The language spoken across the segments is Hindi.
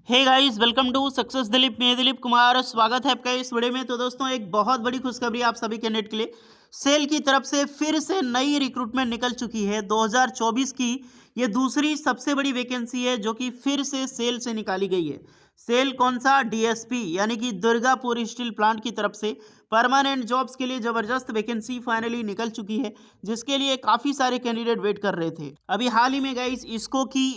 Hey guys, welcome to success Dilip. मैं दिलीप कुमार, स्वागत है आपका इस वीडियो में। तो दोस्तों, एक बहुत बड़ी खुशखबरी आप सभी कैंडिडेट के लिए। सेल की तरफ से फिर से नई रिक्रूटमेंट निकल चुकी है। 2024 की ये दूसरी सबसे बड़ी वैकेंसी है जो कि फिर से सेल से निकाली गई है। सेल कौन सा? डीएसपी यानी कि दुर्गापुर स्टील प्लांट की तरफ से परमानेंट जॉब्स के लिए जबरदस्त वैकेंसी फाइनली निकल चुकी है, जिसके लिए काफ़ी सारे कैंडिडेट वेट कर रहे थे। अभी हाल ही में गाइस इसको की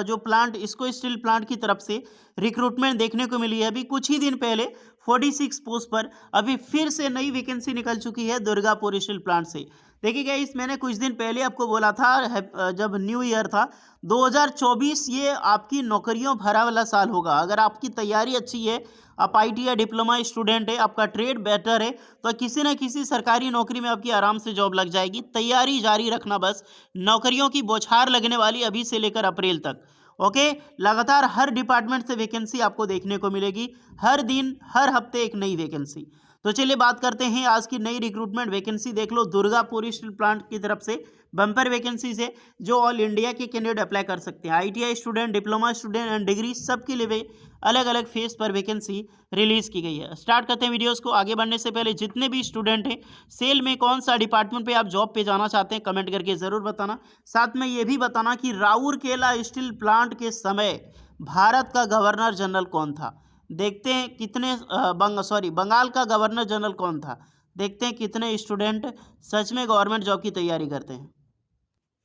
जो प्लांट इसको स्टील प्लांट की तरफ से रिक्रूटमेंट देखने को मिली है। अभी कुछ ही दिन पहले 46 पोस्ट पर अभी फिर से नई वैकेंसी निकल चुकी है दुर्गापुर स्टील प्लांट से। देखिए गाइस, मैंने कुछ दिन पहले आपको बोला था, जब न्यू ईयर था 2024, ये आपकी नौकरियों भरा वाला साल होगा। अगर आपकी तैयारी अच्छी है, आप आईटी या डिप्लोमा स्टूडेंट है, आपका ट्रेड बेटर है, तो किसी न किसी सरकारी नौकरी में आपकी आराम से जॉब लग जाएगी। तैयारी जारी रखना बस। नौकरियों की बौछार लगने वाली अभी से लेकर अप्रैल तक। ओके, लगातार हर डिपार्टमेंट से वैकेंसी आपको देखने को मिलेगी। हर दिन हर हफ्ते एक नई वैकेंसी। तो चलिए बात करते हैं आज की नई रिक्रूटमेंट वैकेंसी। देख लो, दुर्गापुर स्टील प्लांट की तरफ से बम्पर वैकेंसी है जो ऑल इंडिया के कैंडिडेट अप्लाई कर सकते हैं। ITI student, diploma student and degree सबके लिए अलग अलग फेज पर वैकेंसी रिलीज की गई है। स्टार्ट करते हैं वीडियोस को। आगे बढ़ने से पहले जितने भी स्टूडेंट हैं, सेल में कौन सा डिपार्टमेंट पे आप जॉब पे जाना चाहते हैं, कमेंट करके ज़रूर बताना। साथ में ये भी बताना कि राउरकेला स्टील प्लांट के समय भारत का गवर्नर जनरल कौन था। देखते हैं कितने बंगाल का गवर्नर जनरल कौन था। देखते हैं कितने स्टूडेंट सच में गवर्नमेंट जॉब की तैयारी करते हैं।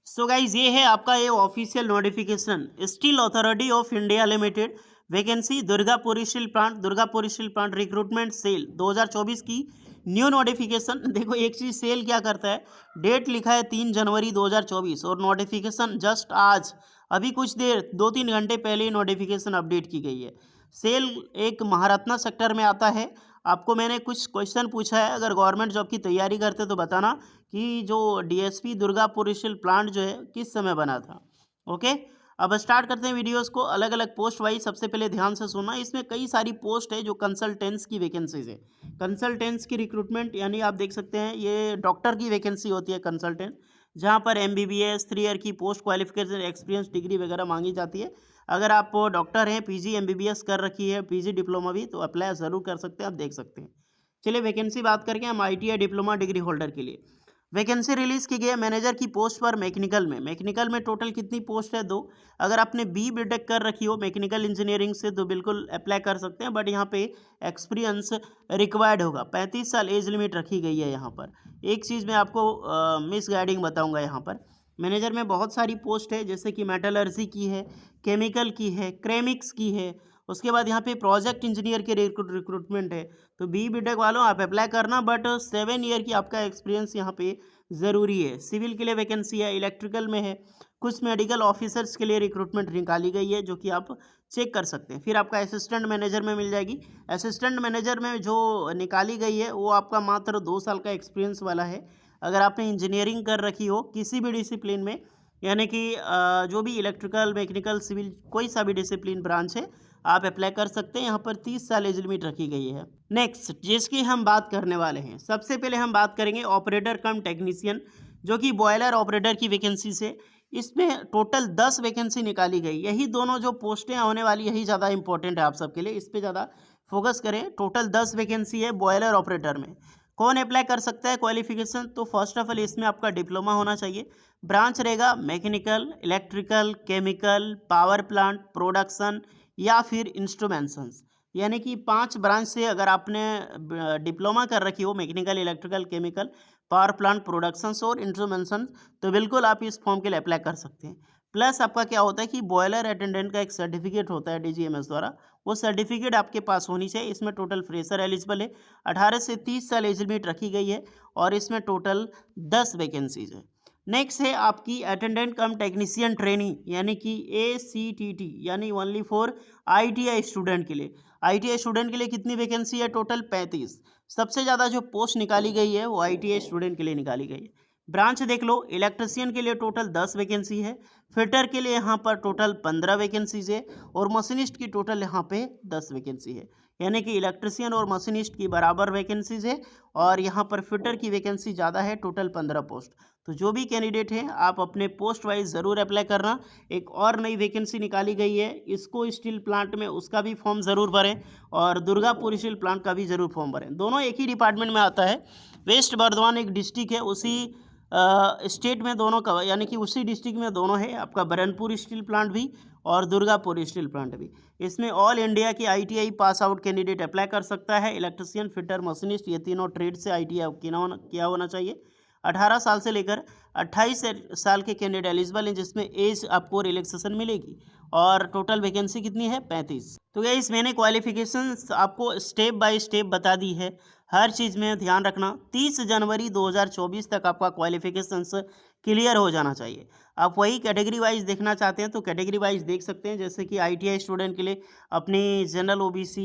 सो गाइज, ये है आपका ये official notification. Steel authority of India limited vacancy Durgapur steel plant recruitment SAIL 2024 की न्यू नोटिफिकेशन। देखो एक चीज़, सेल क्या करता है, डेट लिखा है 3 जनवरी 2024 और नोटिफिकेशन जस्ट आज अभी कुछ देर 2-3 घंटे पहले ही नोटिफिकेशन अपडेट की गई है। सेल एक महारत्ना सेक्टर में आता है। आपको मैंने कुछ क्वेश्चन पूछा है, अगर गवर्नमेंट जॉब की तैयारी करते तो बताना कि जो डीएसपी दुर्गापुर स्टील प्लांट जो है किस समय बना था। ओके, अब स्टार्ट करते हैं वीडियोस को अलग अलग पोस्ट वाइज। सबसे पहले ध्यान से सुनना, इसमें कई सारी पोस्ट है जो कंसल्टेंट्स की वैकेंसीज है। कंसल्टेंट्स की रिक्रूटमेंट यानी आप देख सकते हैं ये डॉक्टर की वैकेंसी होती है कंसल्टेंट, जहाँ पर एमबीबीएस 3 ईयर की पोस्ट क्वालिफिकेशन एक्सपीरियंस डिग्री वगैरह मांगी जाती है। अगर आप डॉक्टर हैं, पीजी एमबीबीएस कर रखी है, पीजी डिप्लोमा भी, तो अप्लाई ज़रूर कर सकते हैं, आप देख सकते हैं। चलिए वैकेंसी बात करके हम आईटीआई डिप्लोमा डिग्री होल्डर के लिए वैकेंसी रिलीज की गई है। मैनेजर की पोस्ट पर मैकेनिकल में टोटल कितनी पोस्ट है? 2। अगर आपने बी बीटेक कर रखी हो मैकेनिकल इंजीनियरिंग से तो बिल्कुल अप्लाई कर सकते हैं, बट यहाँ पे एक्सपीरियंस रिक्वायर्ड होगा। 35 साल एज लिमिट रखी गई है यहाँ पर। एक चीज़ मैं आपको मिस गाइडिंग बताऊँगा। यहाँ पर मैनेजर में बहुत सारी पोस्ट है, जैसे कि मेटलर्जी की है, केमिकल की है, क्रेमिक्स की है। उसके बाद यहाँ पे प्रोजेक्ट इंजीनियर के रिक्रूटमेंट है। तो बी बीटेक वालों आप अप्लाई करना, बट 7 ईयर की आपका एक्सपीरियंस यहाँ पे ज़रूरी है। सिविल के लिए वैकेंसी है, इलेक्ट्रिकल में है, कुछ मेडिकल ऑफिसर्स के लिए रिक्रूटमेंट निकाली गई है जो कि आप चेक कर सकते हैं। फिर आपका असिस्टेंट मैनेजर में मिल जाएगी। असिस्टेंट मैनेजर में जो निकाली गई है वो आपका मात्र 2 साल का एक्सपीरियंस वाला है। अगर आपने इंजीनियरिंग कर रखी हो किसी भी डिसिप्लिन में, यानी कि जो भी इलेक्ट्रिकल, मैकेनिकल, सिविल, कोई सा भी डिसिप्लिन ब्रांच है, आप अप्लाई कर सकते हैं। यहाँ पर 30 साल एज लिमिट रखी गई है। नेक्स्ट जिसकी हम बात करने वाले हैं, सबसे पहले हम बात करेंगे ऑपरेटर कम टेक्नीशियन, जो कि बॉयलर ऑपरेटर की वैकेंसी से। इसमें टोटल 10 वैकेंसी निकाली गई। यही दोनों जो पोस्टें होने वाली, यही ज़्यादा इंपॉर्टेंट है आप सबके लिए, इस पर ज़्यादा फोकस करें। टोटल 10 वैकेंसी है बॉयलर ऑपरेटर में। कौन अप्लाई कर सकता है? क्वालिफिकेशन तो फर्स्ट ऑफ ऑल इसमें आपका डिप्लोमा होना चाहिए। ब्रांच रहेगा mechanical, electrical, chemical, power plant, production या फिर इंस्ट्रूमेंशंस। यानी कि 5 ब्रांच से अगर आपने डिप्लोमा कर रखी हो mechanical, electrical, chemical, power plant, productions और इंस्ट्रूमेंशंस, तो बिल्कुल आप इस फॉर्म के लिए अप्लाई कर सकते हैं। प्लस आपका क्या होता है कि बॉयलर अटेंडेंट का एक सर्टिफिकेट होता है डीजीएमएस द्वारा, वो सर्टिफिकेट आपके पास होनी चाहिए। इसमें टोटल फ्रेशर एलिजिबल है। 18 से 30 साल एज लिमिट रखी गई है और इसमें टोटल 10 वैकेंसीज है। नेक्स्ट है आपकी अटेंडेंट कम टेक्नीशियन ट्रेनिंग, यानी कि ACTT, यानी ओनली फॉर आईटीआई स्टूडेंट के लिए। आईटीआई स्टूडेंट के लिए कितनी वैकेंसी है? टोटल 35। सबसे ज़्यादा जो पोस्ट निकाली गई है वो आईटीआई स्टूडेंट के लिए निकाली गई है। ब्रांच देख लो, इलेक्ट्रिशियन के लिए टोटल 10 वैकेंसी है, फिटर के लिए यहाँ पर टोटल 15 वैकेंसीज है और मशीनिस्ट की टोटल यहाँ पे 10 वैकेंसी है। यानी कि इलेक्ट्रिशियन और मशीनिस्ट की बराबर वैकेंसीज है और यहाँ पर फिटर की वैकेंसी ज़्यादा है, टोटल 15 पोस्ट। तो जो भी कैंडिडेट हैं आप अपने पोस्ट वाइज ज़रूर अप्लाई करना। एक और नई वैकेंसी निकाली गई है, इसको स्टील प्लांट में, उसका भी फॉर्म ज़रूर भरें और दुर्गापुर स्टील प्लांट का भी ज़रूर फॉर्म भरें। दोनों एक ही डिपार्टमेंट में आता है। वेस्ट बर्धमान एक डिस्ट्रिक्ट है, उसी स्टेट में दोनों का, यानी कि उसी डिस्ट्रिक्ट में दोनों है, आपका बरनपुर स्टील प्लांट भी और दुर्गापुर स्टील प्लांट भी। इसमें ऑल इंडिया की ITI pass out candidate apply कर सकता है। इलेक्ट्रिशियन, फिटर, मशीनिस्ट, ये तीनों ट्रेड से ITI किया होना चाहिए। 18 साल से लेकर 28 साल के कैंडिडेट एलिजिबल हैं, जिसमें एज आपको रिलैक्सेशन मिलेगी। और टोटल वैकेंसी कितनी है? 35। तो गाइस मैंने क्वालिफिकेशंस आपको स्टेप बाय स्टेप बता दी है, हर चीज़ में ध्यान रखना। 30 जनवरी 2024 तक आपका क्वालिफिकेशंस क्लियर हो जाना चाहिए। आप वही कैटेगरी वाइज देखना चाहते हैं तो कैटेगरी वाइज देख सकते हैं, जैसे कि ITI स्टूडेंट के लिए अपनी जनरल, OBC,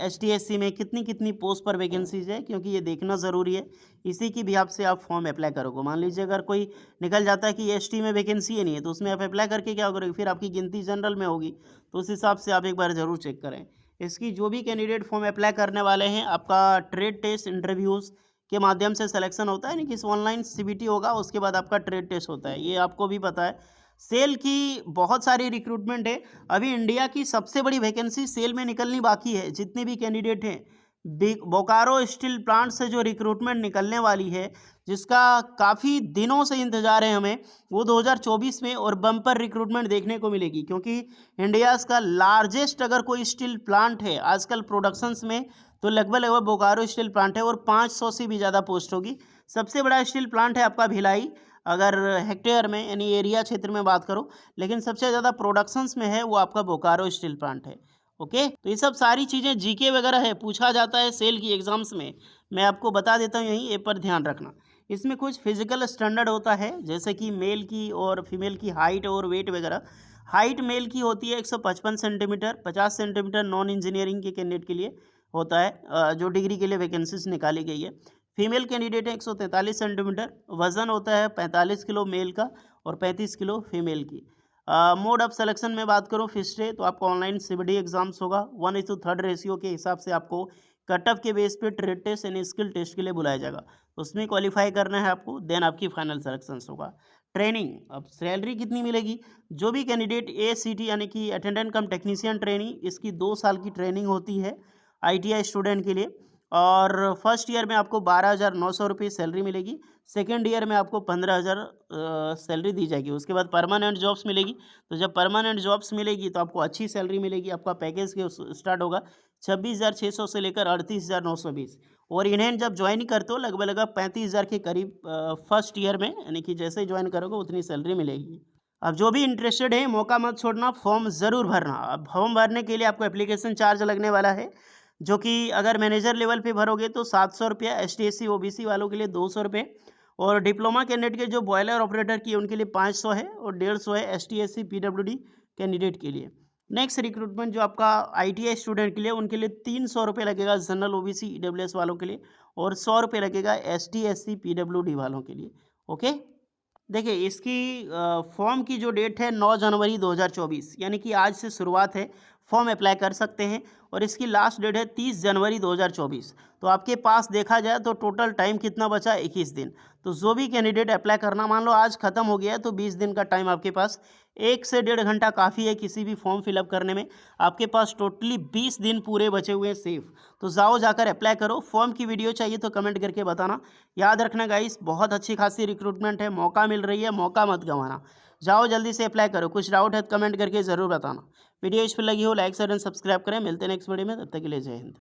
ST SC में कितनी कितनी पोस्ट पर वैकेंसीज है, क्योंकि ये देखना ज़रूरी है। इसी की भी आपसे आप फॉर्म अप्लाई करोगे। मान लीजिए अगर कोई निकल जाता है कि ST में वैकेंसी ही नहीं है, तो उसमें आप अप्लाई करके क्या करोगे? फिर आपकी गिनती जनरल में होगी, तो उस हिसाब से आप एक बार ज़रूर चेक करें। इसकी जो भी कैंडिडेट फॉर्म अप्लाई करने वाले हैं, आपका ट्रेड टेस्ट इंटरव्यूज़ के माध्यम से सिलेक्शन होता है, नहीं कि ऑनलाइन CBT होगा, उसके बाद आपका ट्रेड टेस्ट होता है, ये आपको भी पता है। सेल की बहुत सारी रिक्रूटमेंट है, अभी इंडिया की सबसे बड़ी वैकेंसी सेल में निकलनी बाकी है। जितने भी कैंडिडेट हैं, बोकारो स्टील प्लांट से जो रिक्रूटमेंट निकलने वाली है, जिसका काफ़ी दिनों से इंतजार है हमें, वो 2024 में और बम्पर रिक्रूटमेंट देखने को मिलेगी। क्योंकि इंडिया का लार्जेस्ट अगर कोई स्टील प्लांट है आजकल प्रोडक्शंस में, तो लगभग बोकारो स्टील प्लांट है, और 500 से भी ज़्यादा पोस्ट होगी। सबसे बड़ा स्टील प्लांट है आपका भिलाई, अगर हेक्टेयर में यानी एरिया क्षेत्र में बात करो, लेकिन सबसे ज़्यादा प्रोडक्शंस में है वो आपका बोकारो स्टील प्लांट है। ओके, तो ये सब सारी चीज़ें GK वगैरह है, पूछा जाता है सेल की एग्जाम्स में, मैं आपको बता देता हूँ यहीं, ये पर ध्यान रखना। इसमें कुछ फिजिकल स्टैंडर्ड होता है, जैसे कि मेल की और फीमेल की हाइट और वेट वगैरह। हाइट मेल की होती है 155 सेंटीमीटर, 50 सेंटीमीटर नॉन इंजीनियरिंग के कैंडिडेट के लिए होता है, जो डिग्री के लिए वैकेंसीज निकाली गई है। फीमेल कैंडिडेट है 143 सेंटीमीटर, वजन होता है 45 किलो मेल का और 35 किलो फीमेल की। मोड ऑफ सिलेक्शन में बात करूँ फिक्स्ड है, तो आपको ऑनलाइन CBT एग्जाम्स होगा। 1:3 रेशियो के हिसाब से आपको कट ऑफ के बेस पे ट्रेड टेस्ट यानी स्किल टेस्ट के लिए बुलाया जाएगा, उसमें क्वालिफाई करना है आपको, देन आपकी फाइनल सिलेक्शन होगा। ट्रेनिंग, अब सैलरी कितनी मिलेगी? जो भी कैंडिडेट ACT यानी कि अटेंडेंट कम टेक्नीशियन ट्रेनिंग, इसकी 2 साल की ट्रेनिंग होती है ITI स्टूडेंट के लिए। और फर्स्ट ईयर में आपको 12,900 रुपये सैलरी मिलेगी, सेकेंड ईयर में आपको 15,000 सैलरी दी जाएगी। उसके बाद परमानेंट जॉब्स मिलेगी, तो जब परमानेंट जॉब्स मिलेगी तो आपको अच्छी सैलरी मिलेगी। आपका पैकेज के स्टार्ट होगा 26,600 से लेकर 38,920, और इन्हें जब ज्वाइन करते हो लगभग 35,000 के करीब फर्स्ट ईयर में, यानी कि जैसे ही ज्वाइन करोगे उतनी सैलरी मिलेगी। अब जो भी इंटरेस्टेड है, मौका मत छोड़ना, फॉर्म ज़रूर भरना। अब फॉर्म भरने के लिए आपको एप्लीकेशन चार्ज लगने वाला है, जो कि अगर मैनेजर लेवल पे भरोगे तो 700 रुपया, ST SC OBC वालों के लिए 200 रुपये, और डिप्लोमा कैंडिडेट के जो बॉयलर ऑपरेटर की उनके लिए 500 है, और 150 है ST SC PWD कैंडिडेट के लिए। नेक्स्ट रिक्रूटमेंट जो आपका ITI स्टूडेंट के लिए, उनके लिए 300 रुपये लगेगा जनरल, OBC, EWS वालों के लिए, और 100 रुपये लगेगा ST SC PWD वालों के लिए। ओके, देखिए इसकी फॉर्म की जो डेट है 9 जनवरी 2024, यानी कि आज से शुरुआत है, फॉर्म अप्लाई कर सकते हैं, और इसकी लास्ट डेट है 30 जनवरी 2024। तो आपके पास देखा जाए तो टोटल टाइम कितना बचा? 21 दिन। तो जो भी कैंडिडेट अप्लाई करना, मान लो आज खत्म हो गया है, तो 20 दिन का टाइम आपके पास, 1 से 1.5 घंटा काफ़ी है किसी भी फॉर्म फिलअप करने में। आपके पास टोटली 20 दिन पूरे बचे हुए हैं सेफ। तो जाओ जाकर अप्लाई करो। फॉर्म की वीडियो चाहिए तो कमेंट करके बताना। याद रखना गाइस, बहुत अच्छी खासी रिक्रूटमेंट है, मौका मिल रही है, मौका मत गंवाना। जाओ जल्दी से अप्लाई करो। कुछ डाउट है तो कमेंट करके ज़रूर बताना। वीडियो इस पर लगी हो लाइक शेयर एंड सब्सक्राइब करें। मिलते हैं नेक्स्ट वीडियो में, तब तक के लिए जय हिंद।